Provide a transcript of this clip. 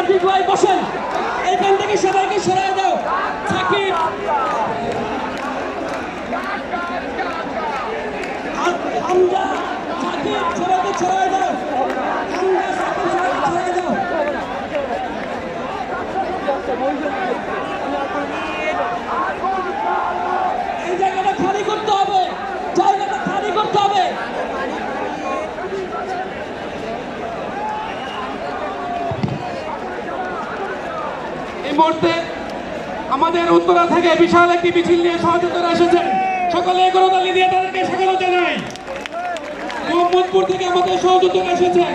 সাদিক ভাই বসেন, এখান থেকে সবাইকে সরায় দাও। সাকিব, হামজা, সাকিব সবাইকে সরায় দাও। হামজা, সাকিব সবাইকে সরায় দাও। এই জায়গাটা খালি করতে হবে, জায়গাটা খালি করতে হবে। এই মুহূর্তে আমাদের উত্তরা থেকে বিশাল একটি মিছিল নিয়ে সহযোগিতা এসেছেন। সকলে করতালি দিয়ে তাদেরকে স্বাগত জানাই। মোহাম্মদপুর থেকে আমাদের সহযোগিতা এসেছেন।